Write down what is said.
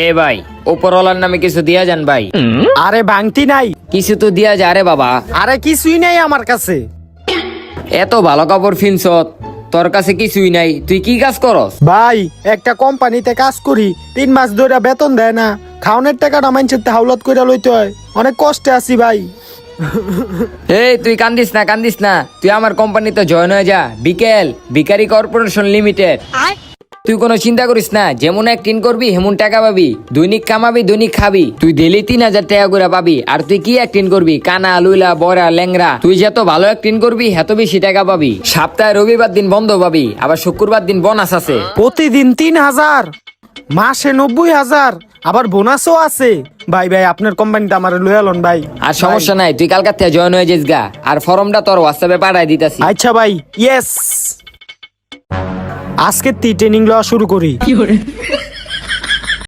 এ ভাই, উপরওয়ালার নামে কিছু দিয়া যান ভাই। আরে ভাঙতি নাই, কিছু তো দিয়া যা রে বাবা। আরে কিছুই নাই আমার কাছে। এত ভালো কাপড় ফিনছ, তোর কাছে কিছুই নাই, তুই কি কাজ করস? ভাই একটা কোম্পানিতে কাজ করি, 3 মাস ধরে বেতন দেয় না, খাওনের টাকাটা মানুষের হাওলাত করে লইতে হয়, অনেক কষ্টে আছি ভাই। এই তুই কান্দিস না, কান্দিস না, তুই আমার কোম্পানিতে জয়েন হয়ে যা। বিকেল ভিকারি কর্পোরেশন লিমিটেড। তুই কোনো চিন্তা করিস না, যেমন অ্যাক্টিং করবি হেমন টাকা পাবি, দৈনিক কামাবি দৈনিক খাবি। তুই ডেলি 3,000 টাকা করে পাবি। আর তুই কি অ্যাক্টিং করবি? কানা লুইলা বড়া ল্যাংরা। তুই যত ভালো অ্যাক্টিং করবি এত বেশি টাকা পাবি। সপ্তাহে রবিবার দিন বন্ধ পাবি, আবার শুক্রবার দিন বোনাস আছে। প্রতিদিন 3,000, মাসে 90,000, আবার বোনাসও আছে। ভাই ভাই আপনার কোম্পানিতে আমার লয়ালন ভাই। আর সমস্যা নাই, তুই কালকার থেকে জয়েন হয়ে যাস গা। আর ফর্মটা তোর হোয়াটসঅ্যাপে পাঠাই দিতাছি। আচ্ছা ভাই, ইয়েস। আজকে ট্রেনিং লওয়া শুরু করি।